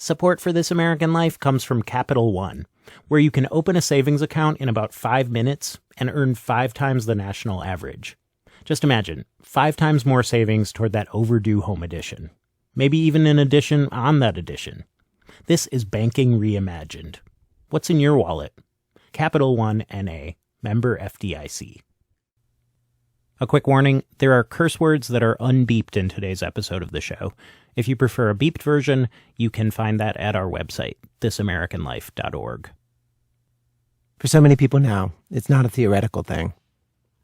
Support for This American Life comes from Capital One, where you can open a savings account in about 5 minutes and earn 5 times the national average. Just imagine, 5 times more savings toward that overdue home edition. Maybe even an edition on that edition. This is banking reimagined. What's in your wallet? Capital One N.A., member FDIC. A quick warning, there are curse words that are unbeeped in today's episode of the show. If you prefer a beeped version, you can find that at our website, thisamericanlife.org. For so many people now, it's not a theoretical thing.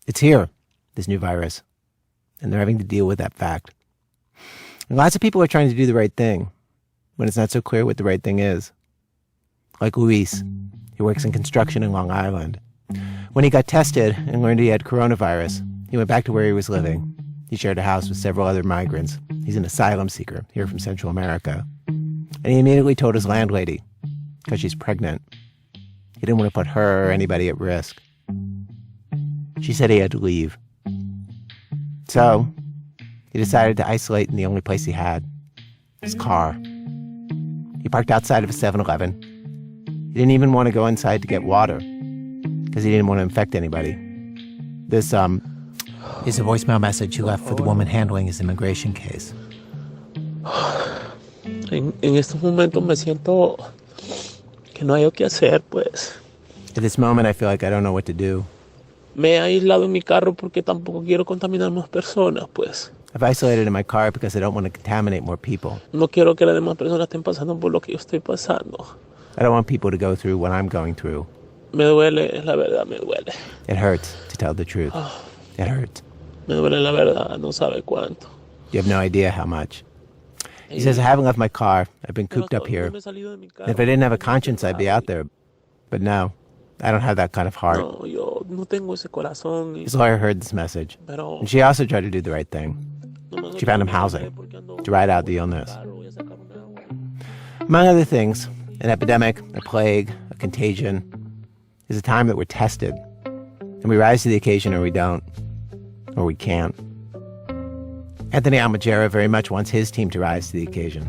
It's here, this new virus, and they're having to deal with that fact. And lots of people are trying to do the right thing when it's not so clear what the right thing is. Like Luis, who works in construction in Long Island. When he got tested and learned he had coronavirus, he went back to where he was living. He shared a house with several other migrants. He's an asylum seeker here from Central America. And he immediately told his landlady, because she's pregnant. He didn't want to put her or anybody at risk. She said he had to leave. So, he decided to isolate in the only place he had, his car. He parked outside of a 7-Eleven. He didn't even want to go inside to get water, because he didn't want to infect anybody. This, is a voicemail message he left for the woman handling his immigration case. En estos momentos me siento que no hay qué hacer, pues. At this moment, I feel like I don't know what to do. Me he aislado en mi carro porque tampoco quiero contaminar más personas, pues. I've isolated in my car because I don't want to contaminate more people. No quiero que las demás personas estén pasando por lo que yo estoy pasando. I don't want people to go through what I'm going through. Me duele, la verdad, me duele. It hurts, to tell the truth. It hurts. Me duele la verdad, no sabe cuánto. You have no idea how much. He says, I haven't left my car. I've been cooped up here. And if I didn't have a conscience, I'd be out there. But no, I don't have that kind of heart. No, yo no tengo ese corazón. His lawyer heard this message. And she also tried to do the right thing. She found him housing to ride out the illness. Among other things, an epidemic, a plague, a contagion is a time that we're tested. And we rise to the occasion or we don't. Or we can't. Anthony Almaguera very much wants his team to rise to the occasion.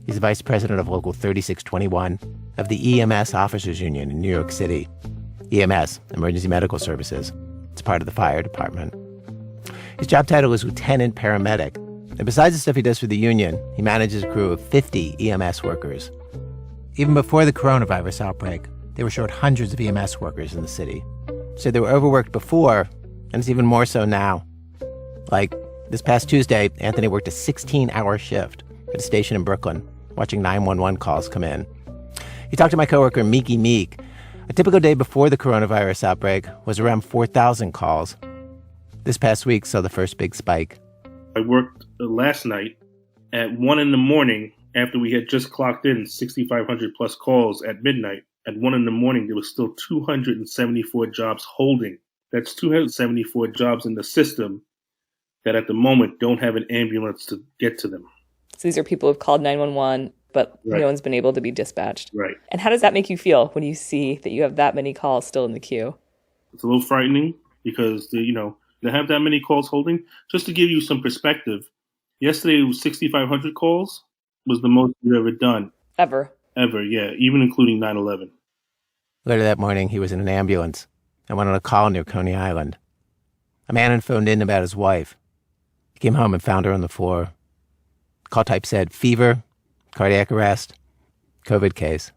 He's the vice president of Local 3621 of the EMS Officers Union in New York City. EMS, Emergency Medical Services. It's part of the fire department. His job title is lieutenant paramedic. And besides the stuff he does for the union, he manages a crew of 50 EMS workers. Even before the coronavirus outbreak, they were short hundreds of EMS workers in the city. So they were overworked before, and it's even more so now. Like, this past Tuesday, Anthony worked a 16-hour shift at a station in Brooklyn, watching 911 calls come in. He talked to my coworker, Miki Meek. A typical day before the coronavirus outbreak was around 4,000 calls. This past week saw the first big spike. I worked last night at 1 in the morning after we had just clocked in 6,500 plus calls at midnight. At 1 in the morning, there was still 274 jobs holding. That's 274 jobs in the system that at the moment don't have an ambulance to get to them. So these are people who've called 911, but Right. no one's been able to be dispatched. Right. And how does that make you feel when you see that you have that many calls still in the queue? It's a little frightening because, they have that many calls holding. Just to give you some perspective, yesterday it was 6,500 calls was the most we've ever done. Ever, Yeah, even including 9/11. Later that morning, he was in an ambulance and went on a call near Coney Island. A man had phoned in about his wife. He came home and found her on the floor. Call type said fever, cardiac arrest, COVID case.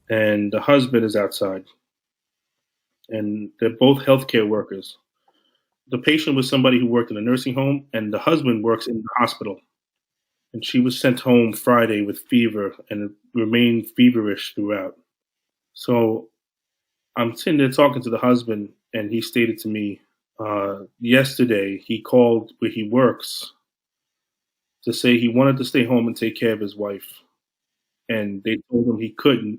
And the husband is outside. And they're both healthcare workers. The patient was somebody who worked in a nursing home, and the husband works in the hospital. And she was sent home Friday with fever and remained feverish throughout. So I'm sitting there talking to the husband, and he stated to me yesterday he called where he works to say he wanted to stay home and take care of his wife. And they told him he couldn't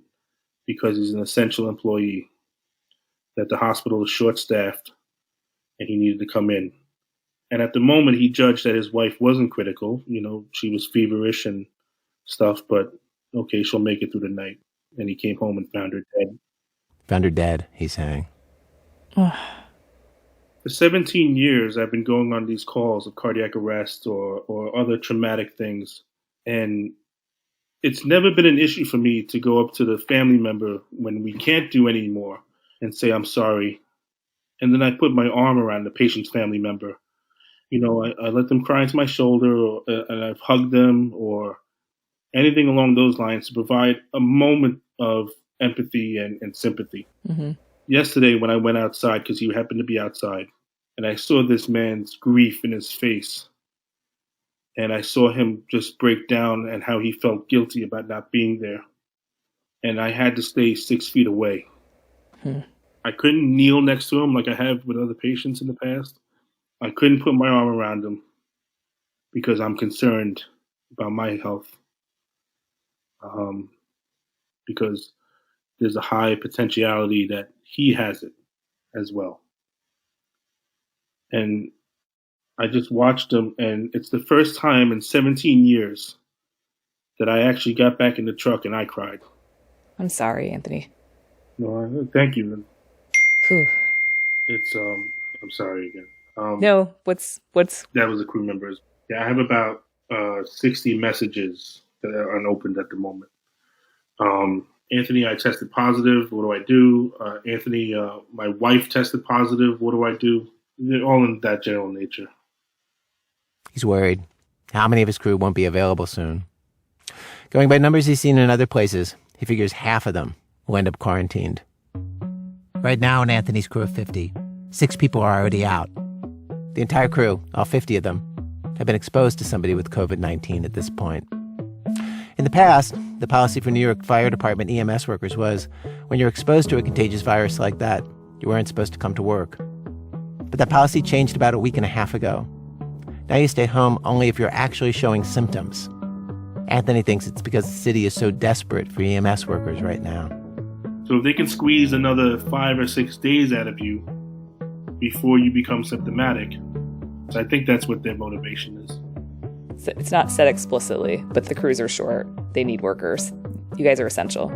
because he's an essential employee, that the hospital is short-staffed and he needed to come in. And at the moment, he judged that his wife wasn't critical. She was feverish and stuff, but okay, she'll make it through the night. And he came home and found her dead. Found her dead, he's saying. For 17 years, I've been going on these calls of cardiac arrest or other traumatic things. And It's never been an issue for me to go up to the family member when we can't do anymore and say, I'm sorry. And then I put my arm around the patient's family member. I let them cry into my shoulder, and I've hugged them or anything along those lines to provide a moment of empathy and sympathy. Mm-hmm. Yesterday, when I went outside, because he happened to be outside, and I saw this man's grief in his face, and I saw him just break down and how he felt guilty about not being there. And I had to stay 6 feet away. I couldn't kneel next to him like I have with other patients in the past. I couldn't put my arm around him because I'm concerned about my health. Because there's a high potentiality that he has it as well. And I just watched him, and it's the first time in 17 years that I actually got back in the truck and I cried. I'm sorry, Anthony. No, thank you. Whew. It's I'm sorry again. No, what's That was a crew member. Yeah, I have about 60 messages that are unopened at the moment. Anthony, I tested positive. What do I do? Anthony, my wife tested positive. What do I do? They're all in that general nature. He's worried. How many of his crew won't be available soon? Going by numbers he's seen in other places, he figures half of them will end up quarantined. Right now in Anthony's crew of 50, 6 people are already out. The entire crew, all 50 of them, have been exposed to somebody with COVID-19 at this point. In the past, the policy for New York Fire Department EMS workers was, when you're exposed to a contagious virus like that, you weren't supposed to come to work. But that policy changed about a week and a half ago. Now you stay home only if you're actually showing symptoms. Anthony thinks it's because the city is so desperate for EMS workers right now. So if they can squeeze another 5 or 6 days out of you before you become symptomatic, I think that's what their motivation is. So it's not said explicitly, but the crews are short. They need workers. You guys are essential.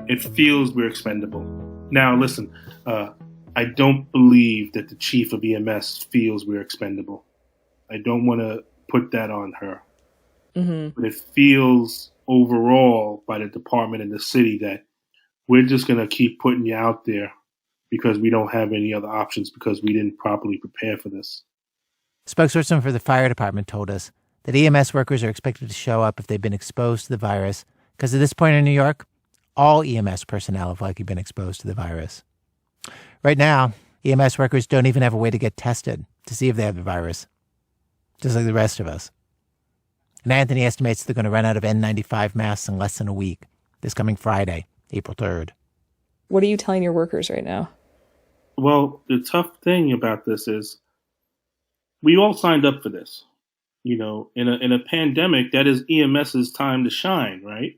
It feels we're expendable. Now, listen, I don't believe that the chief of EMS feels we're expendable. I don't want to put that on her. Mm-hmm. But it feels overall by the department and the city that we're just going to keep putting you out there because we don't have any other options because we didn't properly prepare for this. Spokesperson for the fire department told us that EMS workers are expected to show up if they've been exposed to the virus, because at this point in New York, all EMS personnel have likely been exposed to the virus. Right now, EMS workers don't even have a way to get tested to see if they have the virus, just like the rest of us. And Anthony estimates they're going to run out of N95 masks in less than a week, this coming Friday, April 3rd. What are you telling your workers right now? Well, the tough thing about this is we all signed up for this. In a pandemic, that is EMS's time to shine, right?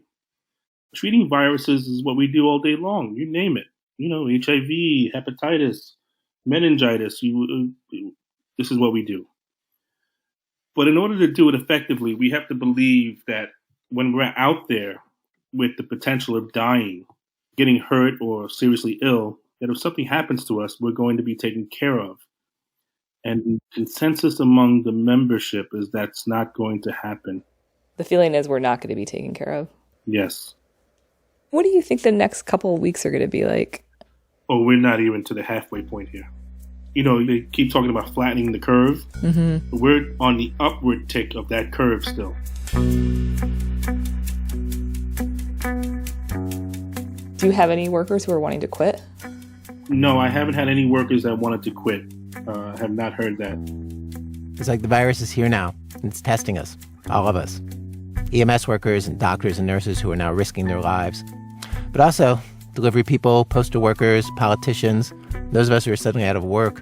Treating viruses is what we do all day long. You name it. HIV, hepatitis, meningitis. This is what we do. But in order to do it effectively, we have to believe that when we're out there with the potential of dying, getting hurt or seriously ill, that if something happens to us, we're going to be taken care of. And the consensus among the membership is that's not going to happen. The feeling is we're not going to be taken care of. Yes. What do you think the next couple of weeks are going to be like? Oh, we're not even to the halfway point here. They keep talking about flattening the curve. Mm-hmm. We're on the upward tick of that curve still. Do you have any workers who are wanting to quit? No, I haven't had any workers that wanted to quit. I have not heard that. It's like the virus is here now, and it's testing us, all of us. EMS workers and doctors and nurses who are now risking their lives. But also delivery people, postal workers, politicians, those of us who are suddenly out of work,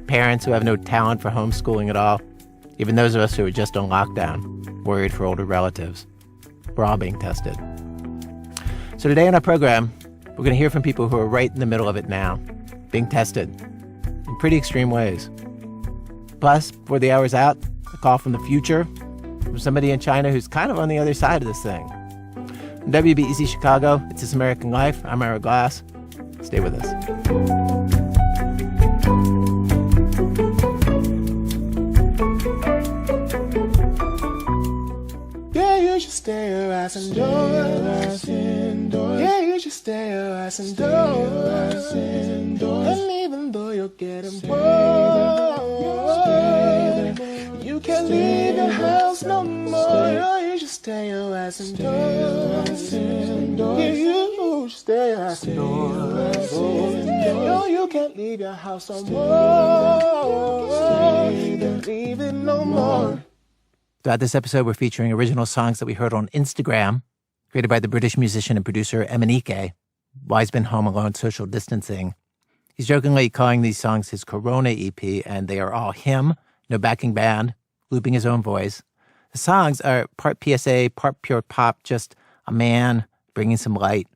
parents who have no talent for homeschooling at all, even those of us who are just on lockdown, worried for older relatives. We're all being tested. So today on our program, we're going to hear from people who are right in the middle of it now, being tested in pretty extreme ways. Plus, before the hour's out, a call from the future from somebody in China who's kind of on the other side of this thing. From WBEZ Chicago, it's This American Life. I'm Ira Glass. Stay with us. Yeah, you should stay your ass indoors. Yeah, you should stay your ass indoors. And even though you're getting bored, you can't leave your house no more. Yeah, you should stay your ass indoors. Yeah, you should stay your ass indoors. No, you can't leave your house no more. You can't leave it no more. Throughout this episode, we're featuring original songs that we heard on Instagram, created by the British musician and producer Emanike, while he's been home alone social distancing. He's jokingly calling these songs his Corona EP, and they are all him, no backing band, looping his own voice. The songs are part PSA, part pure pop, just a man bringing some light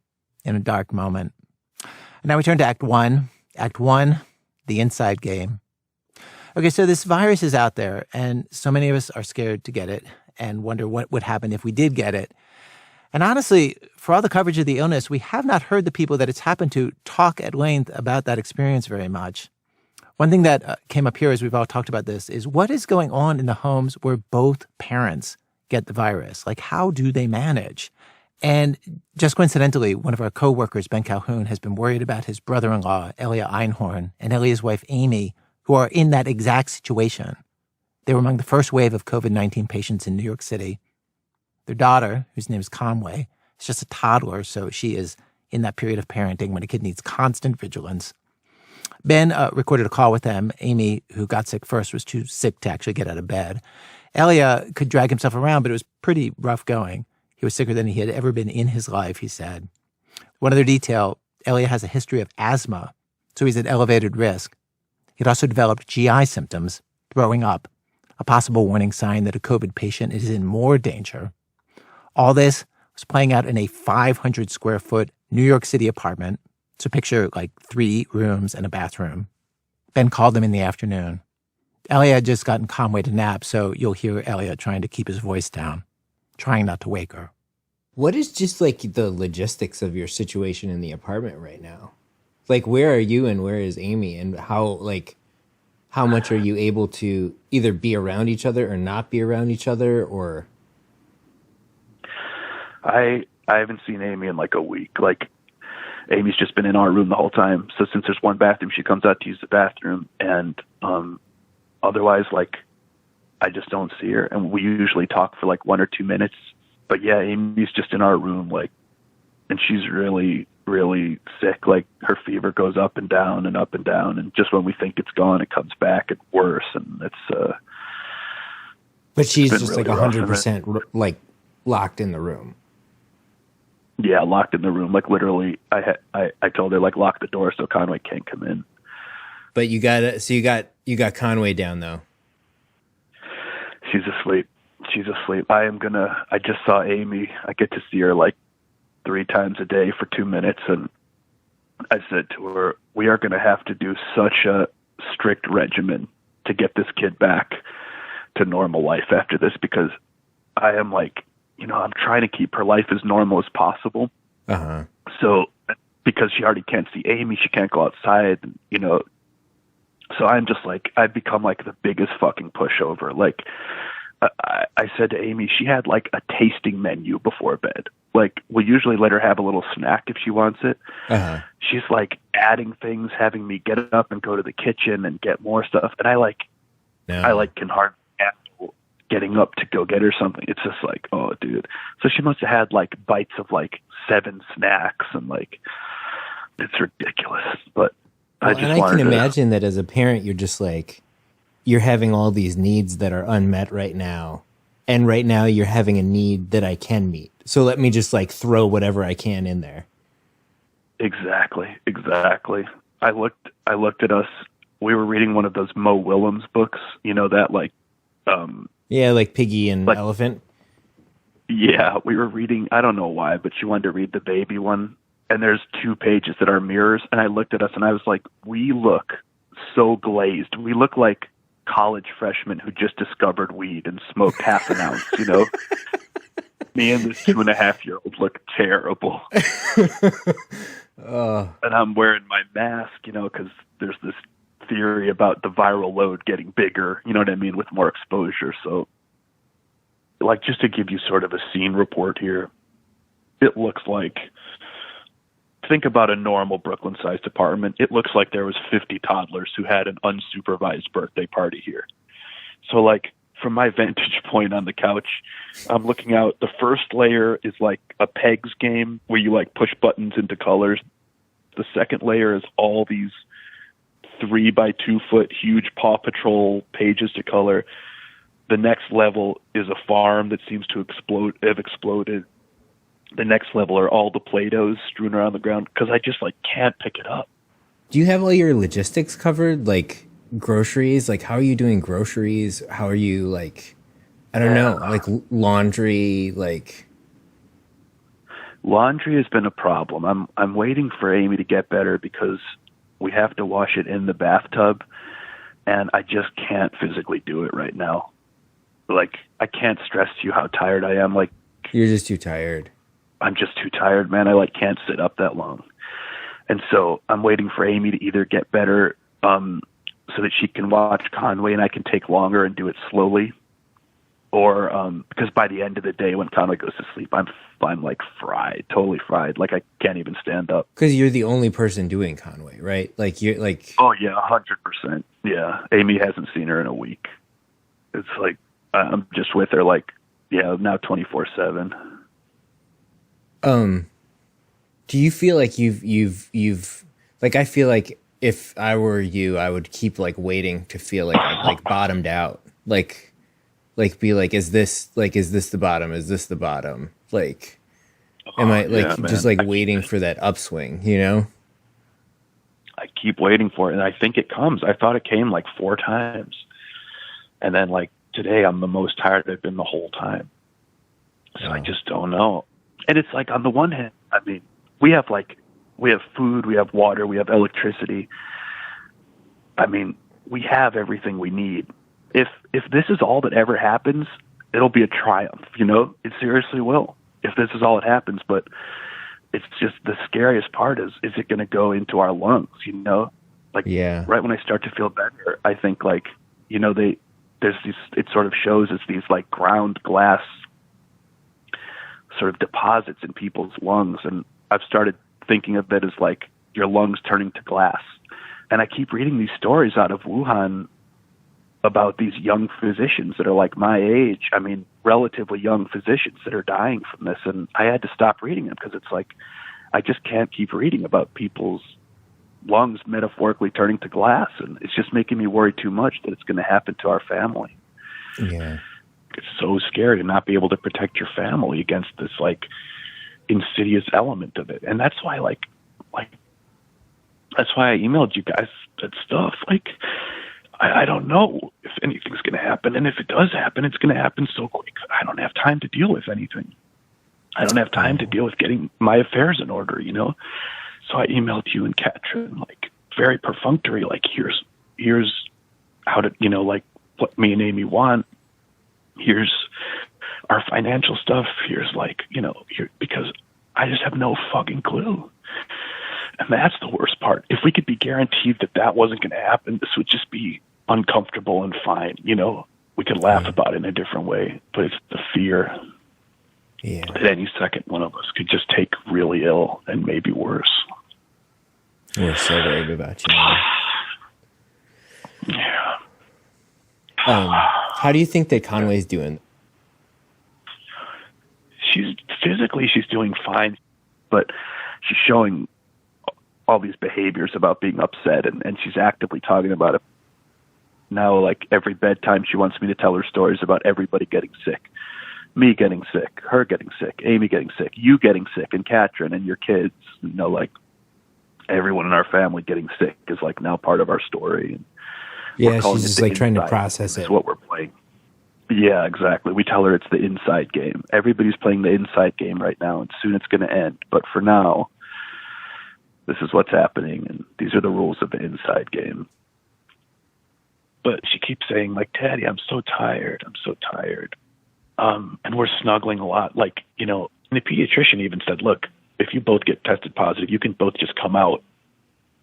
in a dark moment. And now we turn to Act 1. Act 1, the inside game. Okay, so this virus is out there, and so many of us are scared to get it and wonder what would happen if we did get it. And honestly, for all the coverage of the illness, we have not heard the people that it's happened to talk at length about that experience very much. One thing that came up here as we've all talked about this is what is going on in the homes where both parents get the virus? Like, how do they manage? And just coincidentally, one of our coworkers, Ben Calhoun, has been worried about his brother-in-law, Elia Einhorn, and Elia's wife, Amy, who are in that exact situation. They were among the first wave of COVID-19 patients in New York City. Their daughter, whose name is Conway, is just a toddler, so she is in that period of parenting when a kid needs constant vigilance. Ben recorded a call with them. Amy, who got sick first, was too sick to actually get out of bed. Elia could drag himself around, but it was pretty rough going. He was sicker than he had ever been in his life, he said. One other detail, Elia has a history of asthma, so he's at elevated risk. He'd also developed GI symptoms, throwing up, a possible warning sign that a COVID patient is in more danger. All this was playing out in a 500 square foot New York City apartment. So picture like 3 rooms and a bathroom. Ben called them in the afternoon. Elia had just gotten Conway to nap, so you'll hear Elia trying to keep his voice down, trying not to wake her. What is just like the logistics of your situation in the apartment right now? Like, where are you and where is Amy, and how much are you able to either be around each other or not be around each other, or? I haven't seen Amy in like a week. Like, Amy's just been in our room the whole time. So since there's one bathroom, she comes out to use the bathroom, and otherwise, like, I just don't see her. And we usually talk for like 1 or 2 minutes. But yeah, Amy's just in our room, like, and she's really, really sick. Like, her fever goes up and down and up and down, and just when we think it's gone, it comes back and worse. And it's but she's just really like 100% like locked in the room. Yeah, locked in the room. Like, literally, I told her, like, lock the door so Conway can't come in. But you got Conway down though. She's asleep. I just saw Amy. I get to see her like 3 times a day for 2 minutes, and I said to her, we are going to have to do such a strict regimen to get this kid back to normal life after this, because I am like, I'm trying to keep her life as normal as possible. Uh-huh. So, because she already can't see Amy, she can't go outside, so I'm just like, I've become like the biggest fucking pushover. Like, I said to Amy, she had like a tasting menu before bed. Like, we usually let her have a little snack if she wants it. Uh-huh. She's like adding things, having me get up and go to the kitchen and get more stuff. And I can hardly handle getting up to go get her something. It's just like, oh, dude. So she must have had like bites of like 7 snacks, and like, it's ridiculous. But I can imagine that as a parent, you're just like, you're having all these needs that are unmet right now. And right now you're having a need that I can meet. So let me just like throw whatever I can in there. Exactly. I looked at us. We were reading one of those Mo Willems books, that like, yeah, like Piggy and like, Elephant. Yeah, we were reading, I don't know why, but she wanted to read the baby one. And there's 2 pages that are mirrors. And I looked at us and I was like, we look so glazed. We look like college freshmen who just discovered weed and smoked half an ounce, Me and this 2.5-year-old look terrible. And I'm wearing my mask, because there's this theory about the viral load getting bigger, you know what I mean, with more exposure. So like, just to give you sort of a scene report here, it looks like, think about a normal Brooklyn-sized apartment. It looks like there was 50 toddlers who had an unsupervised birthday party here. So, like, from my vantage point on the couch, I'm looking out. The first layer is like a pegs game where you, like, push buttons into colors. The second layer is all these 3 by 2 foot huge Paw Patrol pages to color. The next level is a farm that seems to have exploded. The next level are all the Play-Dohs strewn around the ground because I just, like, can't pick it up. Do you have all your logistics covered? Like groceries? Like, how are you doing groceries? How are you, like, I don't know, like laundry, like... Laundry has been a problem. I'm waiting for Amy to get better because we have to wash it in the bathtub, and I just can't physically do it right now. Like, I can't stress to you how tired I am. Like, you're just too tired. I'm just too tired, man. I, like, can't sit up that long. And so I'm waiting for Amy to either get better so that she can watch Conway and I can take longer and do it slowly, or because by the end of the day when Conway goes to sleep, I'm like fried, totally fried. Like, I can't even stand up. Because you're the only person doing Conway, right? Like, you're like... Oh, yeah, 100%. Yeah, Amy hasn't seen her in a week. It's like, I'm just with her, like, yeah, now 24/7. Do you feel like you've like, I feel like if I were you, I would keep, like, waiting to feel like I've, like, bottomed out. Like be like, is this the bottom? Is this the bottom? Like, am I, like, yeah, just, like, waiting for that upswing, you know? I keep waiting for it, and I think it comes. I thought it came, like, 4 times. And then, like, today I'm the most tired I've been the whole time. So I just don't know. And it's like, on the one hand, I mean, we have food, we have water, we have electricity. I mean, we have everything we need. If this is all that ever happens, it'll be a triumph, you know? It seriously will, if this is all that happens. But it's just, the scariest part is it going to go into our lungs, you know? Like, yeah. Right when I start to feel better, I think, like, you know, there's these, it sort of shows us these, like, ground glass sort of deposits in people's lungs. And I've started thinking of it as, like, your lungs turning to glass. And I keep reading these stories out of Wuhan about these young physicians that are like my age. I mean, relatively young physicians that are dying from this. And I had to stop reading them because it's like, I just can't keep reading about people's lungs metaphorically turning to glass. And it's just making me worry too much that it's going to happen to our family. Yeah. It's so scary to not be able to protect your family against this, like, insidious element of it. And that's why, that's why I emailed you guys that stuff. Like, I don't know if anything's going to happen. And if it does happen, it's going to happen so quick. I don't have time to deal with anything. I don't have time to deal with getting my affairs in order, you know? So I emailed you and Katrin, like, very perfunctory, like, here's how to, you know, like, what me and Amy want. Here's our financial stuff. Here's, like, you know, because I just have no fucking clue. And that's the worst part. If we could be guaranteed that that wasn't going to happen, this would just be uncomfortable and fine. You know, we could laugh about it in a different way, but it's the fear that any second one of us could just take really ill and maybe worse. We're so worried about you, man. Yeah. How do you think that Conway's doing? She's doing fine, but she's showing all these behaviors about being upset, and she's actively talking about it. Now, like, every bedtime she wants me to tell her stories about everybody getting sick. Me getting sick, her getting sick, Amy getting sick, you getting sick, and Katrin and your kids. You know, like, everyone in our family getting sick is, like, now part of our story. And yeah, she's just, like, trying to process it. That's what we're playing. Yeah, exactly. We tell her it's the inside game. Everybody's playing the inside game right now, and soon it's going to end. But for now, this is what's happening, and these are the rules of the inside game. But she keeps saying, like, Daddy, I'm so tired. I'm so tired. And we're snuggling a lot. Like, you know, and the pediatrician even said, look, if you both get tested positive, you can both just come out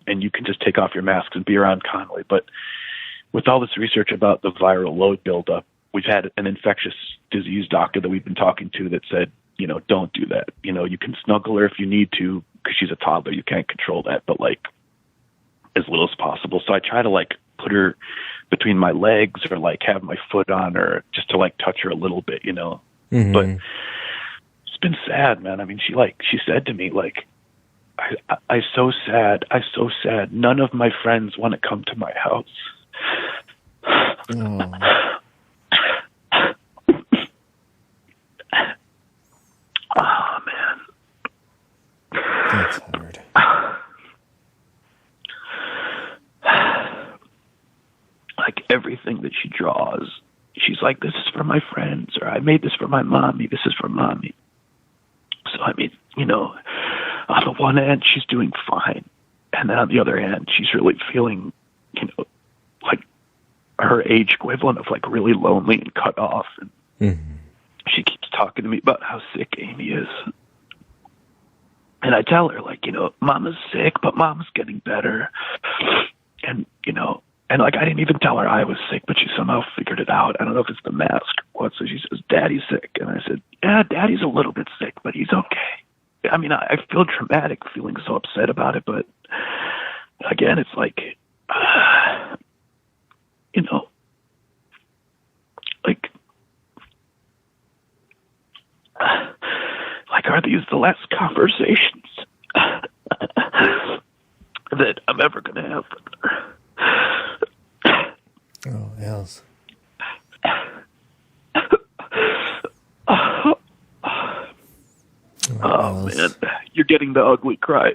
and you can just take off your masks and be around Conway. But with all this research about the viral load buildup, we've had an infectious disease doctor that we've been talking to that said, don't do that. You can snuggle her if you need to because she's a toddler. You can't control that, but like as little as possible. So I try to like put her between my legs or like have my foot on her just to like touch her a little bit, Mm-hmm. But it's been sad, man. I mean, she said to me, like, I'm so sad. I'm so sad. None of my friends want to come to my house. Oh. Oh, man. That's hard. Like everything that she draws, she's like, this is for my friends, or I made this for my mommy. This is for mommy. So, I mean, on the one hand, she's doing fine. And then on the other hand, she's really feeling, like her age equivalent of like really lonely and cut off. And Mm-hmm. she keeps talking to me about how sick Amy is. And I tell her, like, Mama's sick, but Mama's getting better. And, and like I didn't even tell her I was sick, but she somehow figured it out. I don't know if it's the mask or what. So she says, Daddy's sick. And I said, yeah, Daddy's a little bit sick, but he's okay. I mean, I feel dramatic feeling so upset about it, but again, it's like, like, are these the last conversations that I'm ever going to have with her? Oh, Els. Oh, man. You're getting the ugly cry.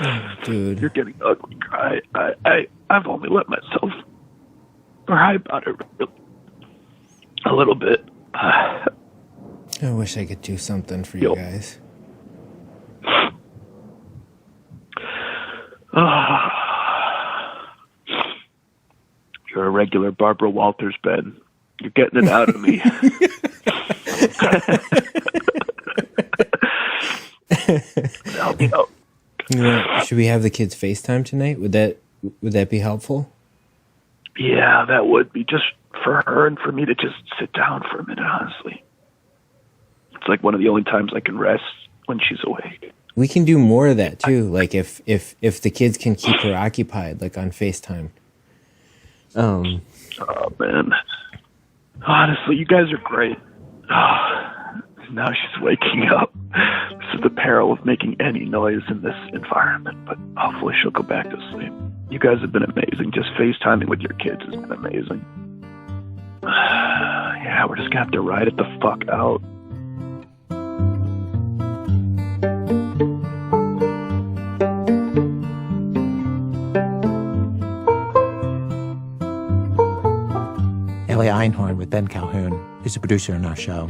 Oh, dude. You're getting the ugly cry. I've only let myself cry about it a little bit. I wish I could do something for you guys. You're a regular Barbara Walters, Ben. You're getting it out of me. Should we have the kids FaceTime tonight? Would that be helpful? Yeah, that would be just for her and for me to just sit down for a minute, honestly. It's like one of the only times I can rest when she's awake. We can do more of that too. Like if the kids can keep her occupied, like on FaceTime. Oh man. Honestly, you guys are great. Now she's waking up. This is the peril of making any noise in this environment, but hopefully she'll go back to sleep. You guys have been amazing. Just FaceTiming with your kids has been amazing. Yeah, we're just gonna have to ride it the fuck out. Ellie Einhorn with Ben Calhoun, who's a producer on our show.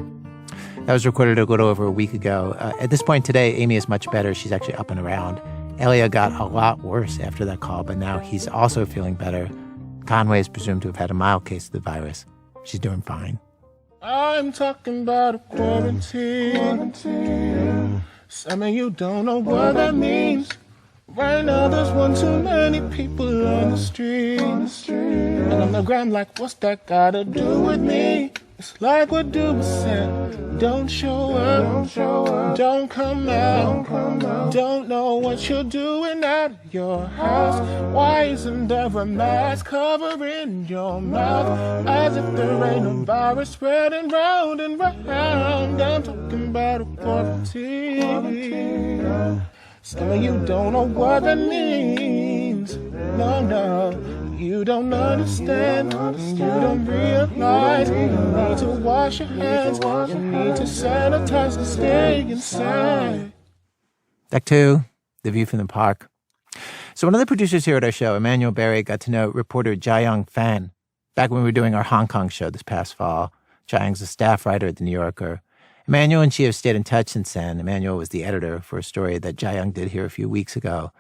That was recorded a little over a week ago. At this point today, Amy is much better. She's actually up and around. Elia got a lot worse after that call, but now he's also feeling better. Conway is presumed to have had a mild case of the virus. She's doing fine. I'm talking about a quarantine. Some of you don't know what that means. Right now there's one too many people on the street. And on the ground like, what's that gotta do with me? It's like what Duba said. Don't show up, don't come out. Don't know what you're doing out of your house. Why isn't there a mask covering your mouth? As if there ain't a virus spreading round and round. I'm talking about a quarantine. Some of you don't know what that means. No, you don't understand. You don't realize you need to wash your hands. You need to sanitize and stay inside. Act 2, The View from the Park. So one of the producers here at our show, Emmanuel Berry, got to know reporter Jiayong Fan back when we were doing our Hong Kong show this past fall. Jiayong's a staff writer at The New Yorker. Emmanuel and she have stayed in touch since then. Emmanuel was the editor for a story that Jiayong did here a few weeks ago.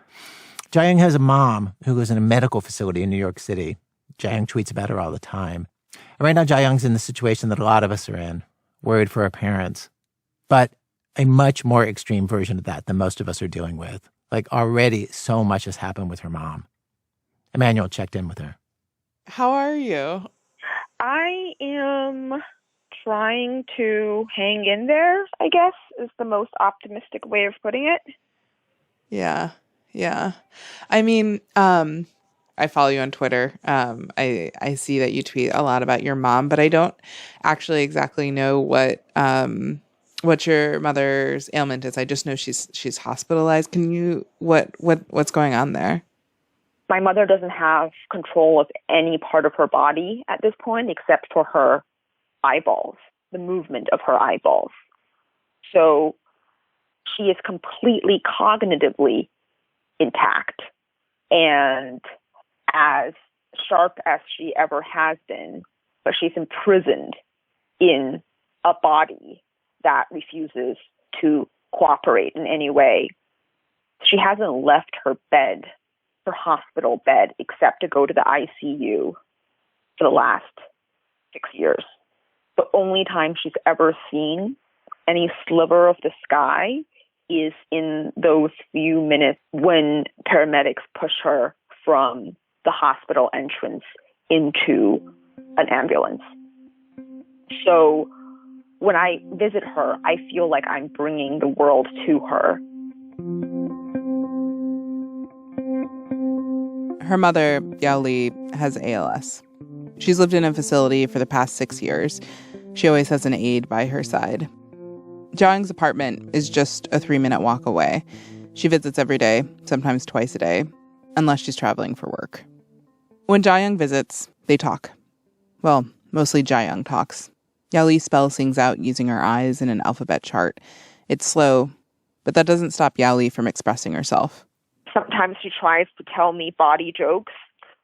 Jiayong has a mom who lives in a medical facility in New York City. Jiayong tweets about her all the time. And right now, Jiayong's in the situation that a lot of us are in, worried for her parents. But a much more extreme version of that than most of us are dealing with. Like already, so much has happened with her mom. Emmanuel checked in with her. How are you? I am trying to hang in there, I guess, is the most optimistic way of putting it. Yeah. Yeah. I mean, I follow you on Twitter. I see that you tweet a lot about your mom, but I don't actually exactly know what your mother's ailment is. I just know she's hospitalized. Can you what's going on there? My mother doesn't have control of any part of her body at this point except for her eyeballs, the movement of her eyeballs. So she is completely cognitively intact and as sharp as she ever has been, but she's imprisoned in a body that refuses to cooperate in any way. She hasn't left her bed, her hospital bed, except to go to the ICU for the last 6 years. The only time she's ever seen any sliver of the sky is in those few minutes when paramedics push her from the hospital entrance into an ambulance. So when I visit her, I feel like I'm bringing the world to her. Her mother, Yao Li, has ALS. She's lived in a facility for the past 6 years. She always has an aide by her side. Jiayang's apartment is just a 3-minute walk away. She visits every day, sometimes twice a day, unless she's traveling for work. When Jiayang visits, they talk. Well, mostly Jiayang talks. Yao Li spells things out using her eyes in an alphabet chart. It's slow, but that doesn't stop Yao Li from expressing herself. Sometimes she tries to tell me body jokes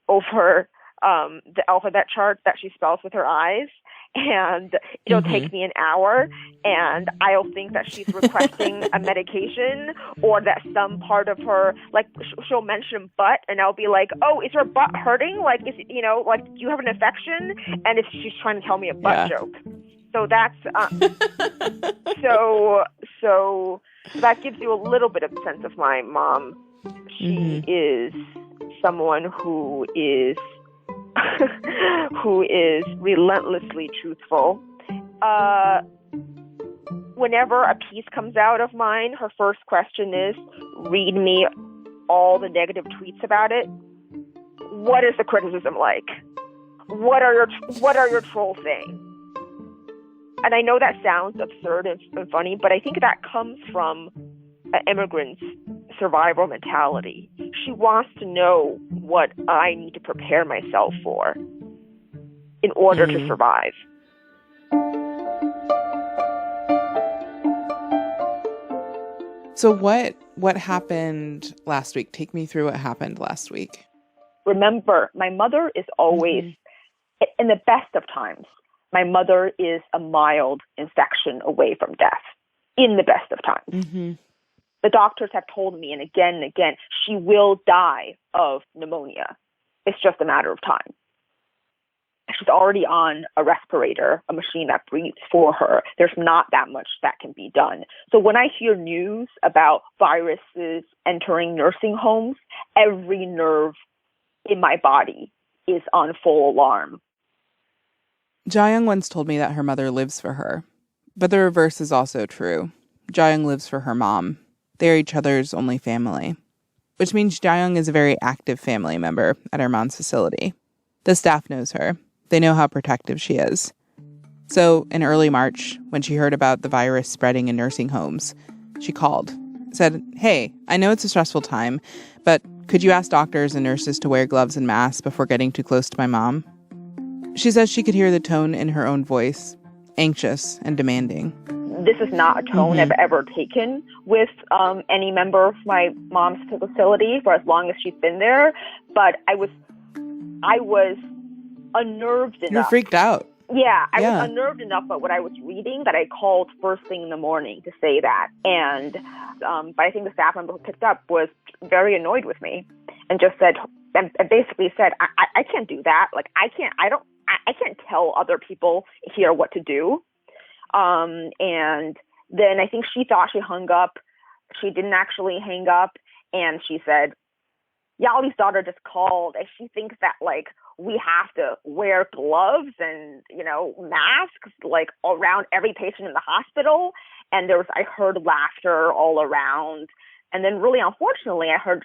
over the alphabet chart that she spells with her eyes. And it'll take me an hour, and I'll think that she's requesting a medication or that some part of her, like, she'll mention butt, and I'll be like, oh, is her butt hurting? Like, is it, like, do you have an infection? And if she's trying to tell me a butt joke. So that's, so that gives you a little bit of a sense of my mom. She is someone who is relentlessly truthful. Whenever a piece comes out of mine, her first question is, read me all the negative tweets about it. What is the criticism like? What are your trolls saying? And I know that sounds absurd and funny, but I think that comes from an immigrant's survival mentality. She wants to know what I need to prepare myself for in order to survive. So what happened last week? Take me through what happened last week. Remember, my mother is always, in the best of times, my mother is a mild infection away from death. In the best of times. The doctors have told me, and again, she will die of pneumonia. It's just a matter of time. She's already on a respirator, a machine that breathes for her. There's not that much that can be done. So when I hear news about viruses entering nursing homes, every nerve in my body is on full alarm. Jiayang once told me that her mother lives for her. But the reverse is also true. Jiayang lives for her mom. They're each other's only family. Which means Jiayang is a very active family member at her mom's facility. The staff knows her. They know how protective she is. So, in early March, when she heard about the virus spreading in nursing homes, she called. Said, hey, I know it's a stressful time, but could you ask doctors and nurses to wear gloves and masks before getting too close to my mom? She says she could hear the tone in her own voice, anxious and demanding. This is not a tone I've ever taken with any member of my mom's facility for as long as she's been there. But I was unnerved enough. You were freaked out. Yeah, I was unnerved enough by what I was reading that I called first thing in the morning to say that. And but I think the staff member who picked up was very annoyed with me and just said, and basically said, I can't do that. Like, I can't tell other people here what to do. And then I think she thought she hung up. She didn't actually hang up. And she said, Yao Li's daughter just called and she thinks that, like, we have to wear gloves and, masks like around every patient in the hospital. And I heard laughter all around. And then really, unfortunately, I heard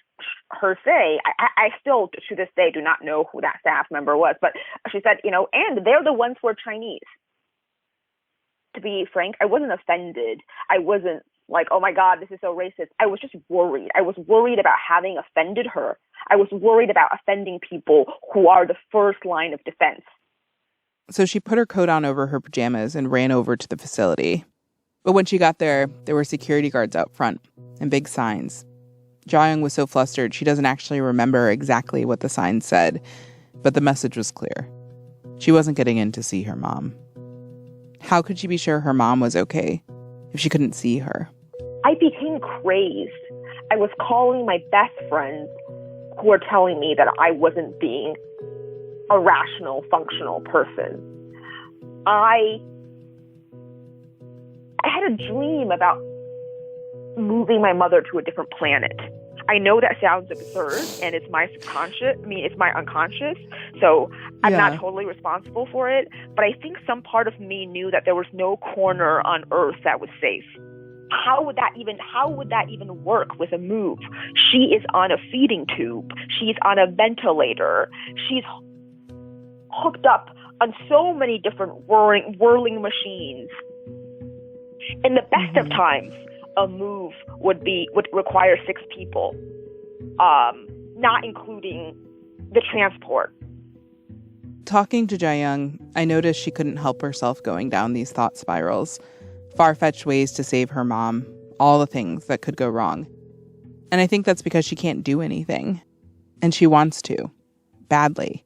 her say, I still to this day do not know who that staff member was, but she said, and they're the ones who are Chinese. To be frank, I wasn't offended. I wasn't like, oh my God, this is so racist. I was just worried. I was worried about having offended her. I was worried about offending people who are the first line of defense. So she put her coat on over her pajamas and ran over to the facility. But when she got there were security guards out front and big signs. Jae-young was so flustered she doesn't actually remember exactly what the sign said, but the message was clear. She wasn't getting in to see her mom. How could she be sure her mom was okay if she couldn't see her? I became crazed. I was calling my best friends who were telling me that I wasn't being a rational, functional person. I had a dream about moving my mother to a different planet. I know that sounds absurd, and it's my it's my unconscious, so I'm not totally responsible for it, but I think some part of me knew that there was no corner on Earth that was safe. How would that even work with a move? She is on a feeding tube. She's on a ventilator. She's hooked up on so many different whirling machines. In the best of times, a move would require 6 people, not including the transport. Talking to Jae-young, I noticed she couldn't help herself going down these thought spirals. Far-fetched ways to save her mom, all the things that could go wrong. And I think that's because she can't do anything. And she wants to, badly.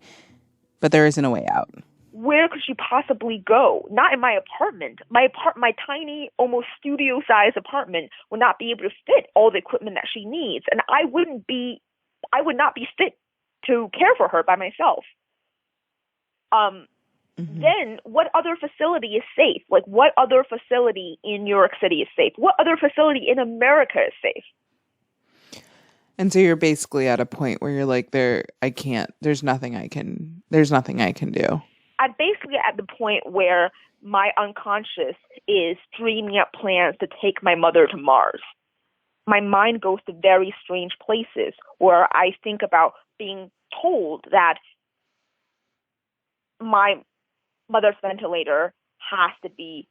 But there isn't a way out. Where could she possibly go? Not in my apartment. My tiny, almost studio-sized apartment would not be able to fit all the equipment that she needs. And I would not be fit to care for her by myself. Then what other facility is safe? Like, what other facility in New York City is safe? What other facility in America is safe? And so you're basically at a point where you're like, there's nothing I can do. I'm basically at the point where my unconscious is dreaming up plans to take my mother to Mars. My mind goes to very strange places where I think about being told that my mother's ventilator has to be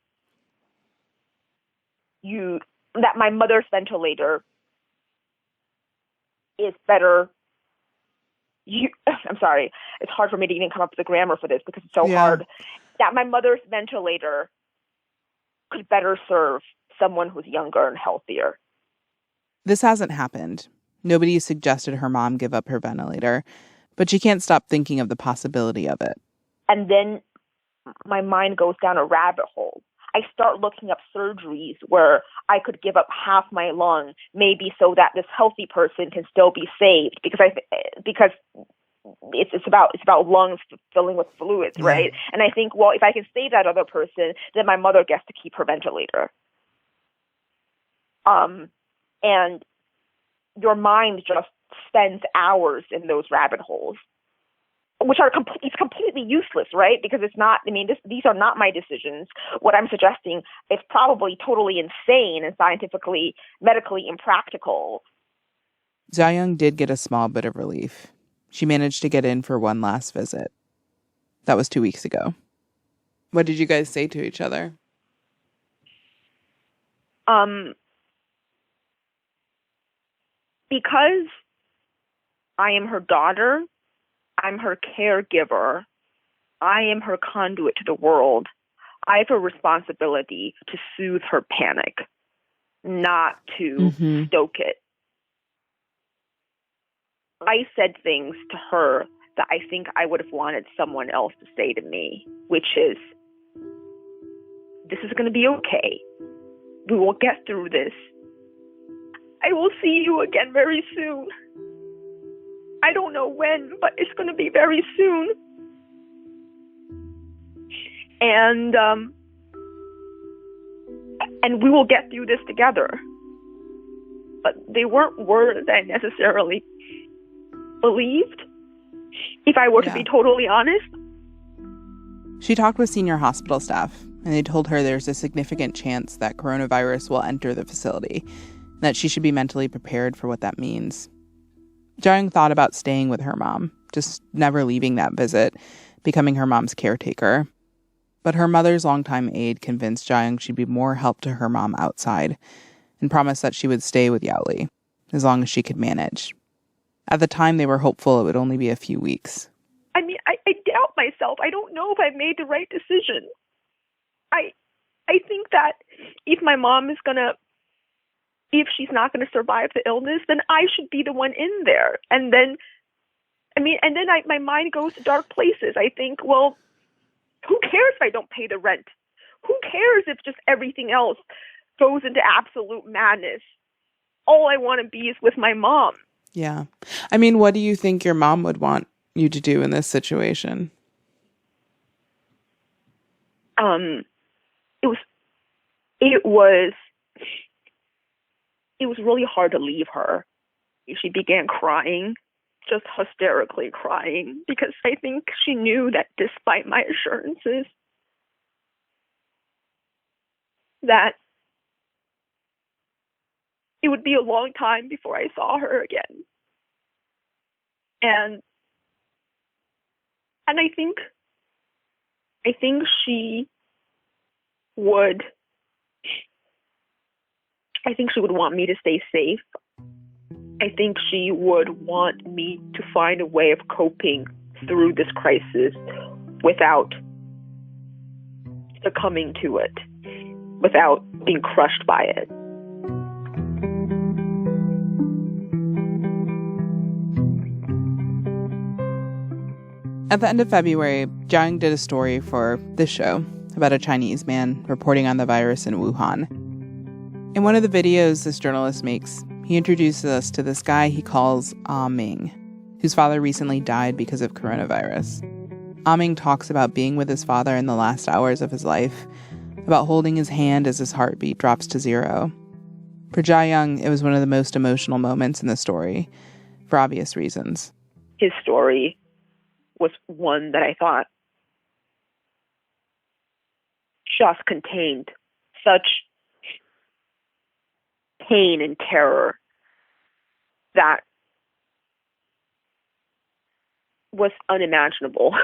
used, that my mother's ventilator is better. I'm sorry. It's hard for me to even come up with the grammar for this because it's so hard. That my mother's ventilator could better serve someone who's younger and healthier. This hasn't happened. Nobody suggested her mom give up her ventilator, but she can't stop thinking of the possibility of it. And then my mind goes down a rabbit hole. I start looking up surgeries where I could give up half my lung, maybe so that this healthy person can still be saved, because it's about lungs filling with fluids, right? And I think, well, if I can save that other person, then my mother gets to keep her ventilator. And your mind just spends hours in those rabbit holes, which are it's completely useless, right? Because it's not, these are not my decisions. What I'm suggesting is probably totally insane and scientifically, medically impractical. Jae-young did get a small bit of relief. She managed to get in for one last visit. That was 2 weeks ago. What did you guys say to each other? Because I am her daughter, I'm her caregiver, I am her conduit to the world, I have a responsibility to soothe her panic, not to stoke it. I said things to her that I think I would have wanted someone else to say to me, which is, this is going to be okay. We will get through this. I will see you again very soon. I don't know when, but it's going to be very soon. And we will get through this together. But they weren't words I necessarily believed. if I were to be totally honest. She talked with senior hospital staff, and they told her there's a significant chance that coronavirus will enter the facility, and that she should be mentally prepared for what that means. Jia-young thought about staying with her mom, just never leaving that visit, becoming her mom's caretaker. But her mother's longtime aide convinced Jia-young she'd be more help to her mom outside, and promised that she would stay with Yaoli, as long as she could manage. At the time, they were hopeful it would only be a few weeks. I mean, I doubt myself. I don't know if I've made the right decision. I think that if my mom is if she's not gonna survive the illness, then I should be the one in there. And then, my mind goes to dark places. I think, well, who cares if I don't pay the rent? Who cares if just everything else goes into absolute madness? All I want to be is with my mom. Yeah. I mean, what do you think your mom would want you to do in this situation? It was really hard to leave her. She began crying, just hysterically crying, because I think she knew that despite my assurances that it would be a long time before I saw her again. And I think she would want me to stay safe. I think she would want me to find a way of coping through this crisis without succumbing to it, without being crushed by it. At the end of February, Jia-young did a story for this show about a Chinese man reporting on the virus in Wuhan. In one of the videos this journalist makes, he introduces us to this guy he calls Ah Ming, whose father recently died because of coronavirus. Ah Ming talks about being with his father in the last hours of his life, about holding his hand as his heartbeat drops to zero. For Jia-young, it was one of the most emotional moments in the story, for obvious reasons. His story was one that I thought just contained such pain and terror that was unimaginable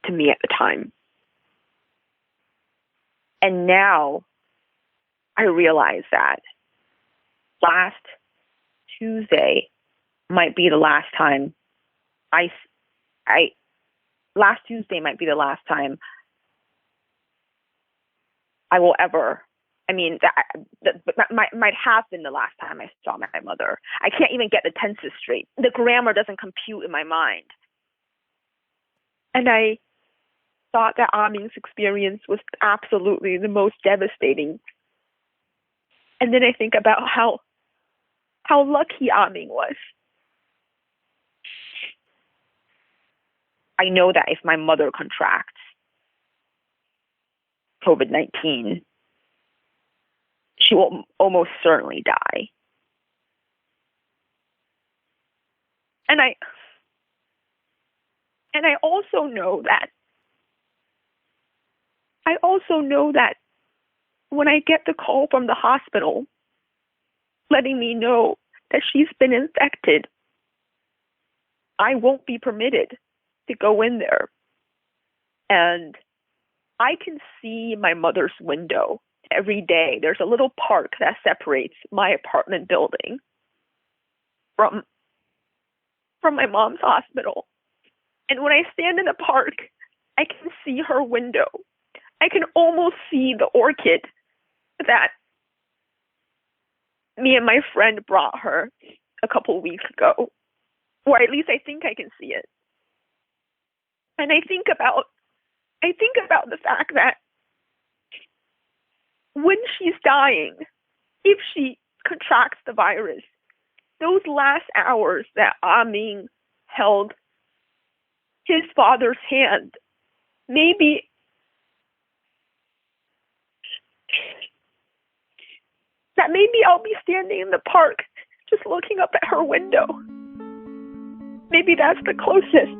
to me at the time. And now I realize that last Tuesday might be the last time last Tuesday might be the last time I will ever, that might have been the last time I saw my mother. I can't even get the tenses straight. The grammar doesn't compute in my mind. And I thought that Ah Ming's experience was absolutely the most devastating. And then I think about how lucky Ah Ming was. I know that if my mother contracts COVID-19, she will almost certainly die. And I also know that when I get the call from the hospital letting me know that she's been infected, I won't be permitted to go in there. And I can see my mother's window every day. There's a little park that separates my apartment building from my mom's hospital. And when I stand in the park, I can see her window. I can almost see the orchid that me and my friend brought her a couple weeks ago. Or at least I think I can see it. And I think about the fact that when she's dying, if she contracts the virus, those last hours that Ah Ming held his father's hand, maybe I'll be standing in the park just looking up at her window. Maybe that's the closest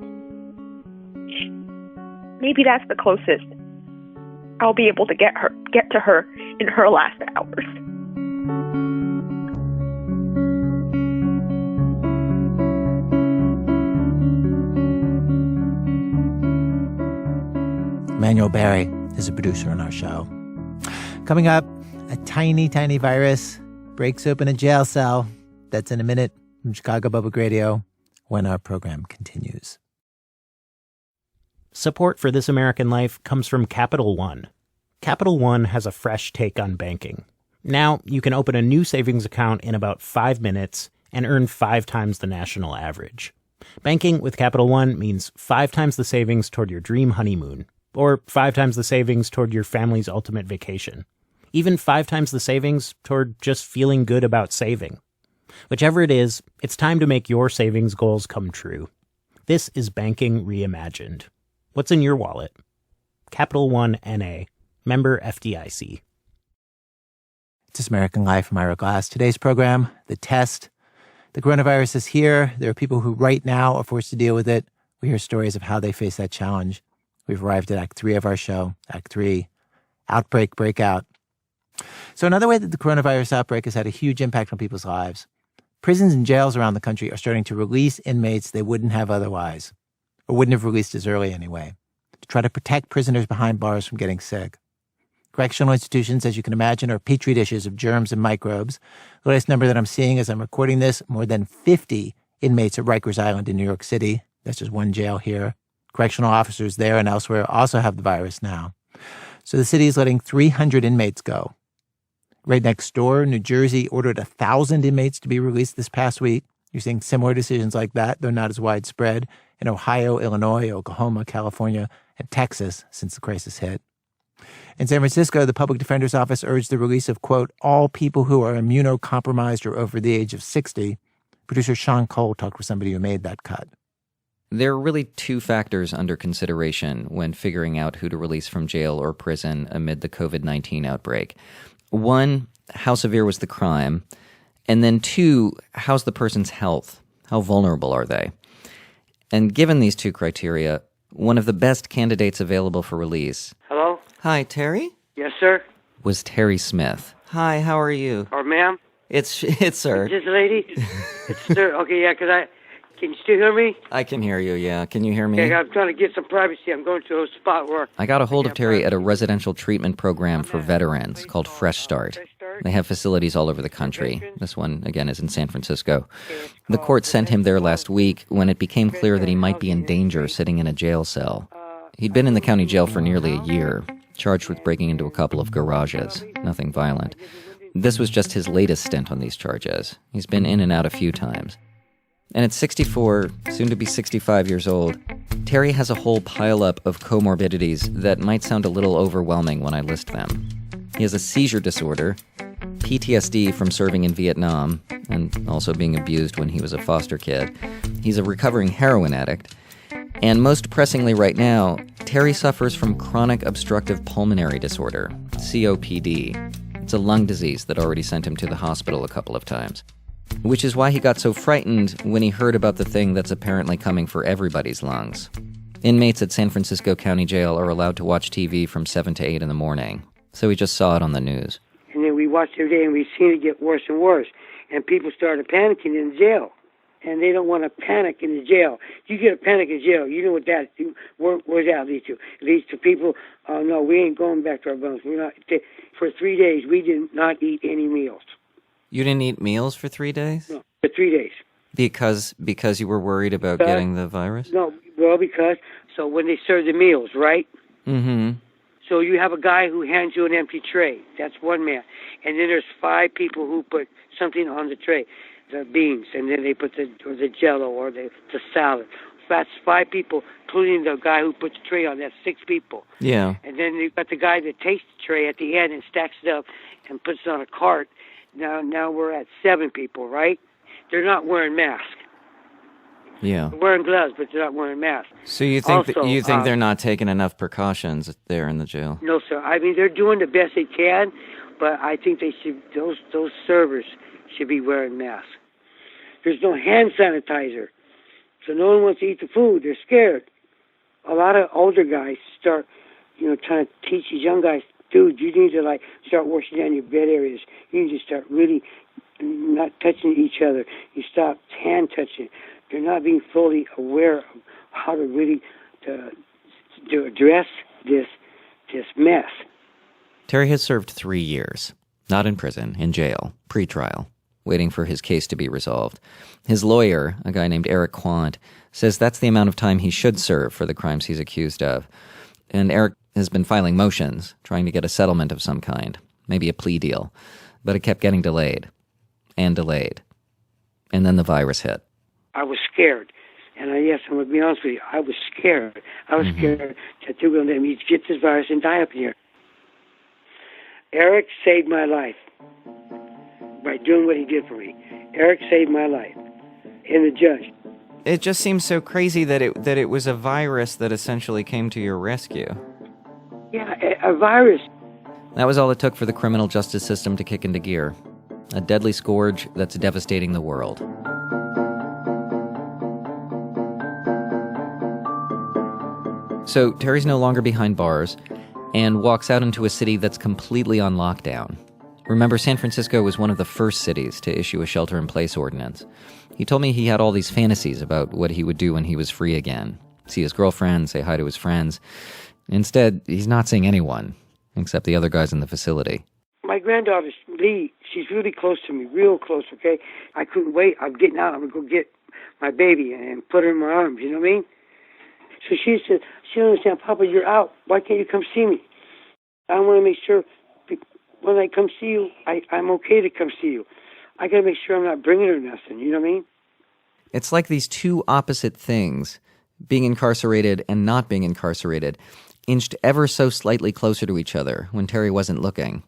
maybe that's the closest I'll be able to get to her in her last hours. Emmanuel Barry is a producer on our show. Coming up, a tiny, tiny virus breaks open a jail cell. That's in a minute from Chicago Public Radio when our program continues. Support for This American Life comes from Capital One. Capital One has a fresh take on banking. Now you can open a new savings account in about 5 minutes and earn 5 times the national average. Banking with Capital One means 5 times the savings toward your dream honeymoon, or 5 times the savings toward your family's ultimate vacation. Even 5 times the savings toward just feeling good about saving. Whichever it is, it's time to make your savings goals come true. This is banking reimagined. What's in your wallet? Capital One N.A., member FDIC. This American Life, I'm Ira Glass. Today's program, The Test. The coronavirus is here. There are people who right now are forced to deal with it. We hear stories of how they face that challenge. We've arrived at Act 3 of our show, Act 3, Outbreak, Breakout. So another way that the coronavirus outbreak has had a huge impact on people's lives, prisons and jails around the country are starting to release inmates they wouldn't have otherwise, or wouldn't have released as early anyway, to try to protect prisoners behind bars from getting sick. Correctional institutions, as you can imagine, are petri dishes of germs and microbes. The latest number that I'm seeing as I'm recording this, more than 50 inmates at Rikers Island in New York City. That's just one jail here. Correctional officers there and elsewhere also have the virus now. So the city is letting 300 inmates go. Right next door, New Jersey ordered 1,000 inmates to be released this past week. You're seeing similar decisions like that, though not as widespread, in Ohio, Illinois, Oklahoma, California, and Texas since the crisis hit. In San Francisco, the public defender's office urged the release of, quote, all people who are immunocompromised or over the age of 60. Producer Sean Cole talked with somebody who made that cut. There are really 2 factors under consideration when figuring out who to release from jail or prison amid the COVID-19 outbreak. 1, how severe was the crime? And then 2, how's the person's health? How vulnerable are they? And given these 2 criteria, one of the best candidates available for release... Hello? Hi, Terry? Yes, sir? ...was Terry Smith. Hi, how are you? Or ma'am? It's sir. Just a lady? It's sir. Okay, yeah, because can you still hear me? I can hear you, yeah. Can you hear me? Yeah, I'm trying to get some privacy. I'm going to a spot where... I got a hold of Terry at a residential treatment program for veterans called Fresh Start. They have facilities all over the country. This one, again, is in San Francisco. The court sent him there last week when it became clear that he might be in danger sitting in a jail cell. He'd been in the county jail for nearly a year, charged with breaking into a couple of garages. Nothing violent. This was just his latest stint on these charges. He's been in and out a few times. And at 64, soon to be 65 years old, Terry has a whole pileup of comorbidities that might sound a little overwhelming when I list them. He has a seizure disorder, PTSD from serving in Vietnam, and also being abused when he was a foster kid. He's a recovering heroin addict. And most pressingly right now, Terry suffers from chronic obstructive pulmonary disorder, COPD. It's a lung disease that already sent him to the hospital a couple of times. Which is why he got so frightened when he heard about the thing that's apparently coming for everybody's lungs. Inmates at San Francisco County Jail are allowed to watch TV from 7 to 8 in the morning, so he just saw it on the news. And then we watched every day, and we've seen it get worse and worse. And people started panicking in jail, and they don't want to panic in the jail. You get a panic in jail, you know what that, where's that lead to? It leads to people, oh no, we ain't going back to our bones. We're not. For 3 days, we did not eat any meals. You didn't eat meals for 3 days? No, for 3 days. Because you were worried about getting the virus? No, well, so when they serve the meals, right? Mm-hmm. So you have a guy who hands you an empty tray. That's one man. And then there's 5 people who put something on the tray, the beans, and then they put the Jell-O or the salad. That's 5 people, including the guy who put the tray on. That's 6 people. Yeah. And then you've got the guy that takes the tray at the end and stacks it up and puts it on a cart. Now we're at 7 people, right? They're not wearing masks. Yeah. They're wearing gloves, but they're not wearing masks. So you think they're not taking enough precautions there in the jail? No, sir. I mean, they're doing the best they can, but I think they should. Those servers should be wearing masks. There's no hand sanitizer, so no one wants to eat the food. They're scared. a lot of older guys start, trying to teach these young guys, dude, you need to start washing down your bed areas. You need to start really not touching each other. You stop hand touching. You're not being fully aware of how to really to address this mess. Terry has served 3 years, not in prison, in jail, pre-trial, waiting for his case to be resolved. His lawyer, a guy named Eric Quant, says that's the amount of time he should serve for the crimes he's accused of. And Eric has been filing motions, trying to get a settlement of some kind, maybe a plea deal. But it kept getting delayed and delayed. And then the virus hit. I was scared. And yes, I'm going to be honest with you, I was scared. I was scared that they were going to let me get this virus and die up in here. Eric saved my life by doing what he did for me. Eric saved my life. And the judge. It just seems so crazy that it was a virus that essentially came to your rescue. Yeah, a virus. That was all it took for the criminal justice system to kick into gear. A deadly scourge that's devastating the world. So Terry's no longer behind bars and walks out into a city that's completely on lockdown. Remember, San Francisco was one of the first cities to issue a shelter-in-place ordinance. He told me he had all these fantasies about what he would do when he was free again. See his girlfriend, say hi to his friends. Instead, he's not seeing anyone, except the other guys in the facility. My granddaughter, Lee, she's really close to me, real close, okay? I couldn't wait. I'm getting out. I'm going to go get my baby and put her in my arms, you know what I mean? So she said, she doesn't understand, Papa, you're out. Why can't you come see me? I want to make sure when I come see you, I'm okay to come see you. I got to make sure I'm not bringing her nothing, you know what I mean? It's like these two opposite things, being incarcerated and not being incarcerated, inched ever so slightly closer to each other when Terry wasn't looking.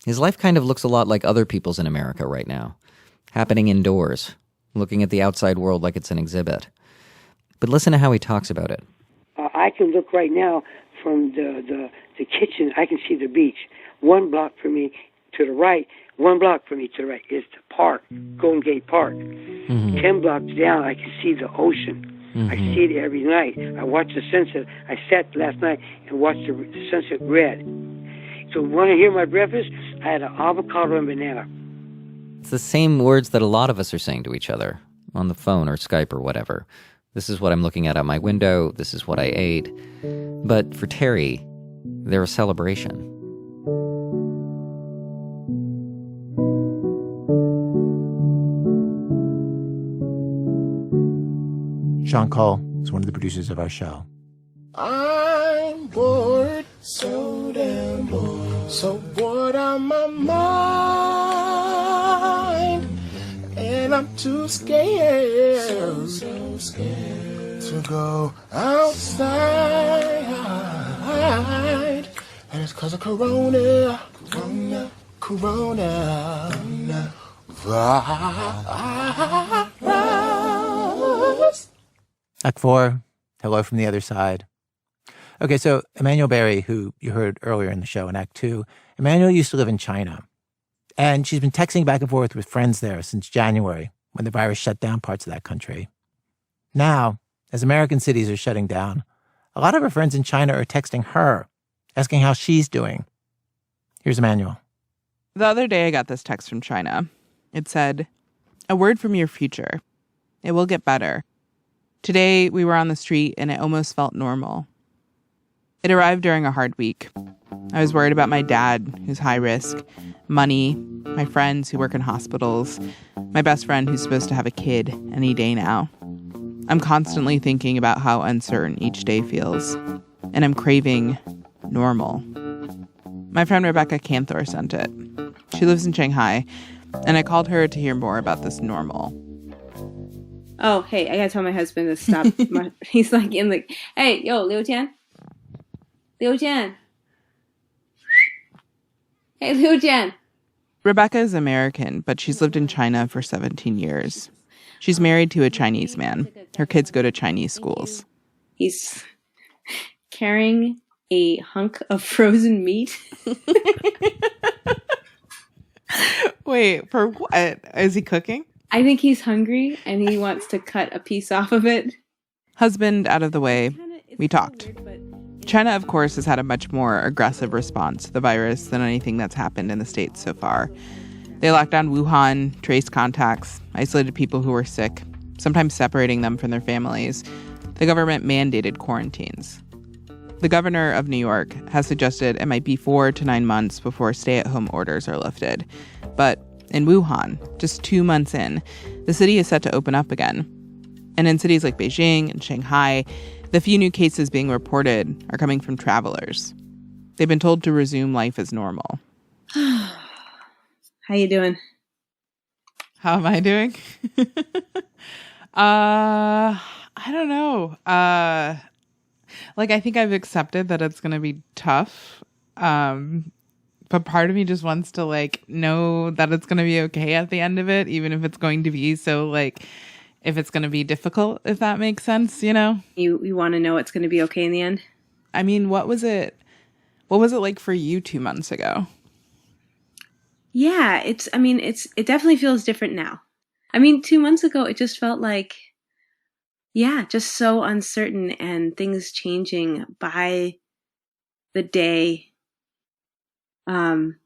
His life kind of looks a lot like other people's in America right now, happening indoors, looking at the outside world like it's an exhibit. But listen to how he talks about it. I can look right now from the kitchen. I can see the beach. 1 block from me to the right, 1 block from me to the right is the park, Golden Gate Park. 10 blocks down, I can see the ocean. I see it every night. I watch the sunset. I sat last night and watched the sunset red. So want to hear my breakfast? I had an avocado and banana. It's the same words that a lot of us are saying to each other on the phone or Skype or whatever. This is what I'm looking at out my window. This is what I ate. But for Terry, they're a celebration. Sean Cole is one of the producers of our show. I'm bored, so damn bored, so bored on my mind, and I'm too scared, so scared to go outside, and it's 'cause of Corona. Virus. Act 4, hello from the other side. Okay, so Emmanuel Berry, who you heard earlier in the show in Act 2, Emmanuel used to live in China. And she's been texting back and forth with friends there since January, when the virus shut down parts of that country. Now, as American cities are shutting down, a lot of her friends in China are texting her, asking how she's doing. Here's Emmanuel. The other day I got this text from China. It said, "A word from your future. It will get better. Today, we were on the street and it almost felt normal." It arrived during a hard week. I was worried about my dad, who's high risk, money, my friends who work in hospitals, my best friend who's supposed to have a kid any day now. I'm constantly thinking about how uncertain each day feels, and I'm craving normal. My friend Rebecca Canthor sent it. She lives in Shanghai, and I called her to hear more about this normal. Oh, hey, I gotta tell my husband to stop. He's like in the, hey, yo, Liu Jian. Liu Jian. Hey, Liu Jian. Rebecca is American, but she's lived in China for 17 years. She's married to a Chinese man. Her kids go to Chinese schools. He's carrying a hunk of frozen meat. Wait, for what? Is he cooking? I think he's hungry and he wants to cut a piece off of it. Husband out of the way. We talked. China, of course, has had a much more aggressive response to the virus than anything that's happened in the States so far. They locked down Wuhan, traced contacts, isolated people who were sick, sometimes separating them from their families. The government mandated quarantines. The governor of New York has suggested it might be 4 to 9 months before stay-at-home orders are lifted. But in Wuhan, just 2 months in, the city is set to open up again. And in cities like Beijing and Shanghai, the few new cases being reported are coming from travelers. They've been told to resume life as normal. How you doing? How am I doing? I don't know. I think I've accepted that it's going to be tough. But part of me just wants to know that it's going to be okay at the end of it, even if it's going to be so if it's going to be difficult, if that makes sense, you know? You want to know it's going to be okay in the end? I mean, what was it like for you 2 months ago? Yeah, it definitely feels different now. I mean, 2 months ago, it just felt just so uncertain and things changing by the day. So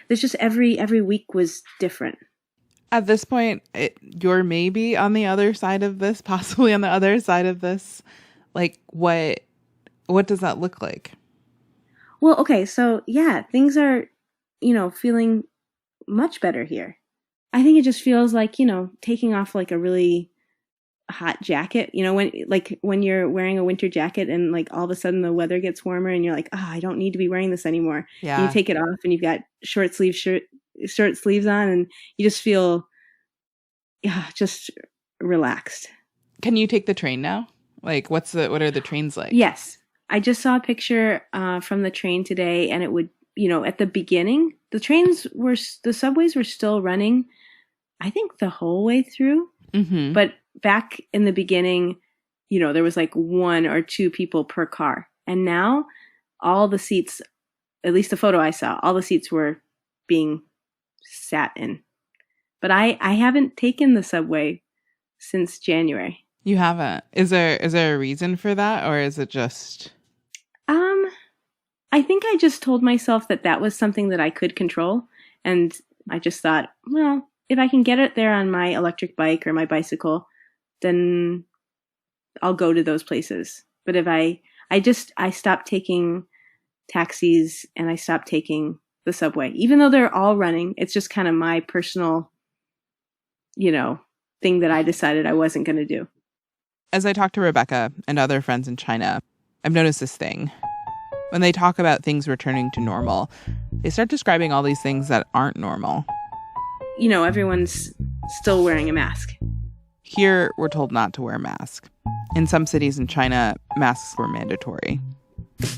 there's just every week was different. At this point, you're maybe on the other side of this, possibly on the other side of this. What does that look like? Well, okay, so yeah, things are, feeling much better here. I think it just feels like, taking off a really hot jacket, when you're wearing a winter jacket and all of a sudden the weather gets warmer and you're like, oh, I don't need to be wearing this anymore. Yeah. And you take it off and you've got short sleeves on and you just feel just relaxed. Can you take the train now? What are the trains like? Yes. I just saw a picture from the train today, and it would, at the beginning, the subways were still running, I think the whole way through. Mm-hmm. But back in the beginning, there was 1 or 2 people per car. And now all the seats, at least the photo I saw, all the seats were being sat in. But I haven't taken the subway since January. You haven't? Is there a reason for that, or is it just... I think I just told myself that was something that I could control. And I just thought, well, if I can get it there on my electric bike or my bicycle, then I'll go to those places. But if I stopped taking taxis and I stopped taking the subway, even though they're all running, it's just kind of my personal, thing that I decided I wasn't going to do. As I talk to Rebecca and other friends in China, I've noticed this thing. When they talk about things returning to normal, they start describing all these things that aren't normal. Everyone's still wearing a mask. Here, we're told not to wear a mask. In some cities in China, masks were mandatory.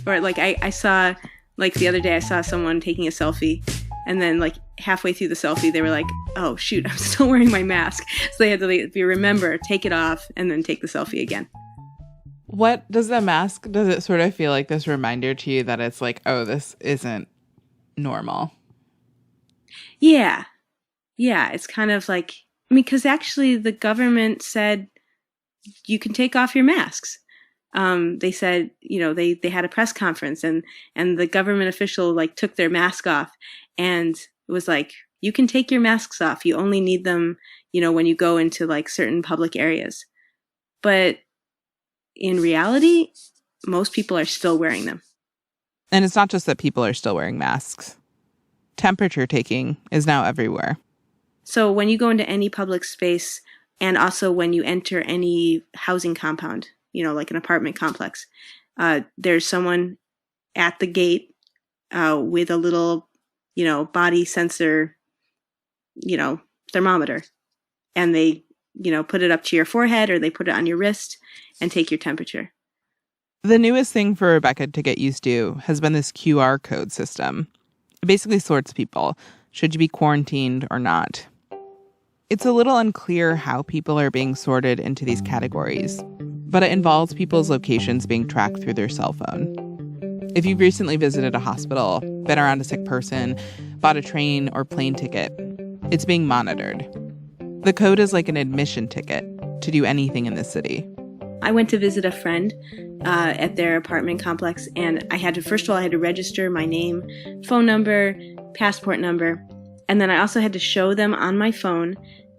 Or I saw, the other day I saw someone taking a selfie, and then halfway through the selfie, they were like, oh shoot, I'm still wearing my mask. So they had to remember, take it off, and then take the selfie again. What does the mask, does it sort of feel like this reminder to you that it's oh, this isn't normal? Yeah. Yeah, it's kind of because actually the government said you can take off your masks. They said, they had a press conference and the government official took their mask off and it was you can take your masks off. You only need them, when you go into certain public areas. But in reality, most people are still wearing them. And it's not just that people are still wearing masks. Temperature taking is now everywhere. So when you go into any public space and also when you enter any housing compound, like an apartment complex, there's someone at the gate with a little, body sensor, thermometer. And they, put it up to your forehead or they put it on your wrist and take your temperature. The newest thing for Rebecca to get used to has been this QR code system. It basically sorts people. Should you be quarantined or not? It's a little unclear how people are being sorted into these categories, but it involves people's locations being tracked through their cell phone. If you've recently visited a hospital, been around a sick person, bought a train or plane ticket, it's being monitored. The code is like an admission ticket to do anything in the city. I went to visit a friend at their apartment complex. And first of all, I had to register my name, phone number, passport number. And then I also had to show them on my phone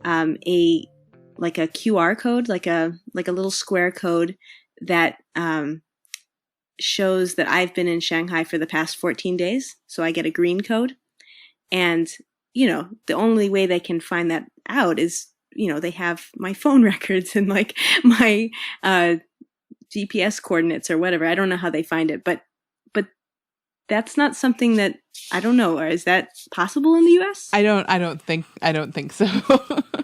a QR code, like a little square code that shows that I've been in Shanghai for the past 14 days. So I get a green code. And, the only way they can find that out is, they have my phone records and like my GPS coordinates or whatever. I don't know how they find it, but that's not something that, I don't know. Or is that possible in the US? I don't think so.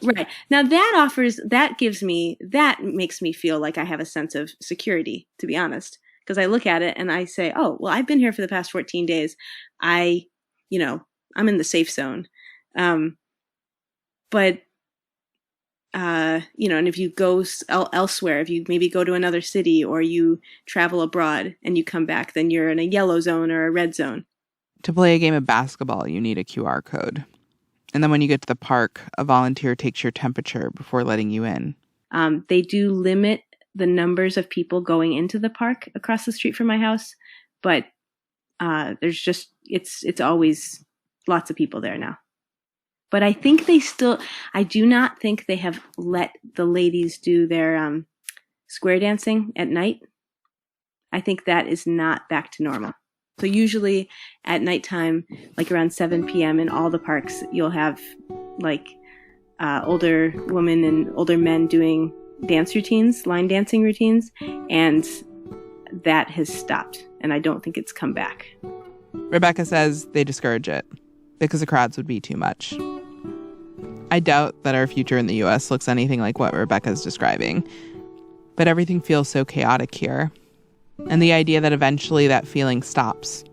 Right. Now that makes me feel like I have a sense of security, to be honest. Because I look at it and I say, oh, well, I've been here for the past 14 days. I'm in the safe zone. But and if you go elsewhere, if you maybe go to another city or you travel abroad and you come back, then you're in a yellow zone or a red zone. To play a game of basketball, you need a QR code. And then when you get to the park, a volunteer takes your temperature before letting you in. They do limit the numbers of people going into the park across the street from my house, but it's always lots of people there now. But I think I do not think they have let the ladies do their square dancing at night. I think that is not back to normal. So usually at nighttime, like around 7 p.m. in all the parks, you'll have like older women and older men doing dance routines, line dancing routines, and that has stopped. And I don't think it's come back. Rebecca says they discourage it because the crowds would be too much. I doubt that our future in the U.S. looks anything like what Rebecca's describing. But everything feels so chaotic here. And the idea that eventually that feeling stops.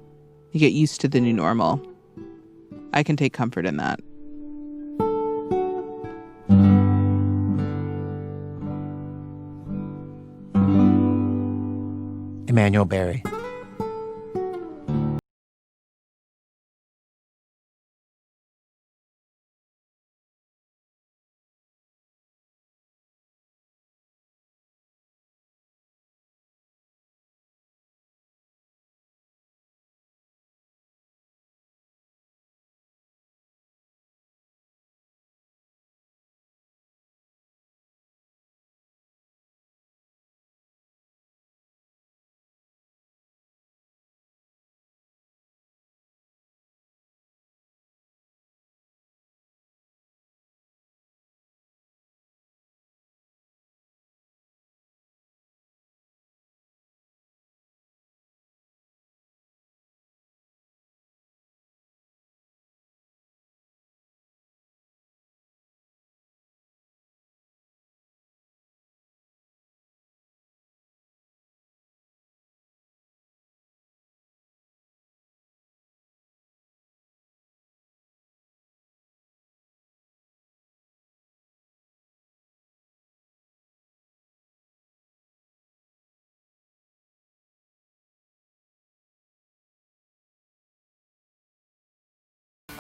You get used to the new normal. I can take comfort in that. Emanuel Berry.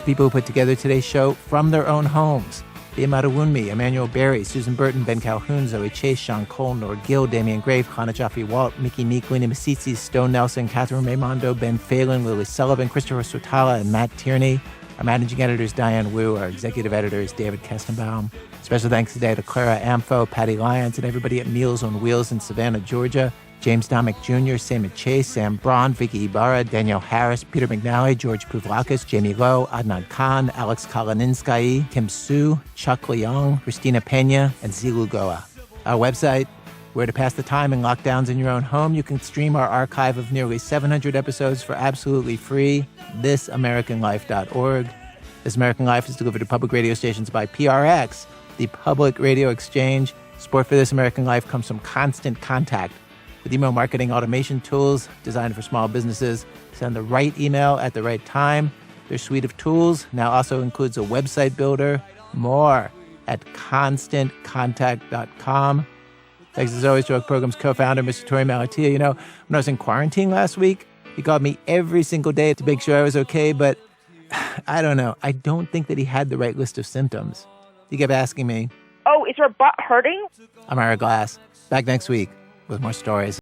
People who put together today's show from their own homes. Bia Madawunmi, Emanuel Berry, Susan Burton, Ben Calhoun, Zoe Chase, Sean Cole, Nor Gill, Damian Grave, Hannah Jaffe-Walt, Mickey Meek, Winnie Masisi, Stone Nelson, Catherine Raimondo, Ben Phelan, Lily Sullivan, Christopher Swatala, and Matt Tierney. Our managing editor is Diane Wu. Our executive editor is David Kestenbaum. Special thanks today to Clara Amfo, Patty Lyons, and everybody at Meals on Wheels in Savannah, Georgia. James Domick Jr., Seamus Chase, Sam Braun, Vicky Ibarra, Danielle Harris, Peter McNally, George Puvlakis, Jamie Lowe, Adnan Khan, Alex Kalaninsky, Kim Su, Chuck Leong, Christina Pena, and Zilu Goa. Our website, where to pass the time in lockdowns in your own home. You can stream our archive of nearly 700 episodes for absolutely free, thisamericanlife.org. This American Life is delivered to public radio stations by PRX, the Public Radio Exchange. Support for This American Life comes from Constant Contact, with email marketing automation tools designed for small businesses. Send the right email at the right time. Their suite of tools now also includes a website builder. More at constantcontact.com. Thanks as always to our program's co-founder, Mr. Torey Malatia. You know, when I was in quarantine last week, he called me every single day to make sure I was okay, but I don't know. I don't think that he had the right list of symptoms. He kept asking me, "Oh, is your butt hurting?" I'm Ira Glass. Back next week with more stories.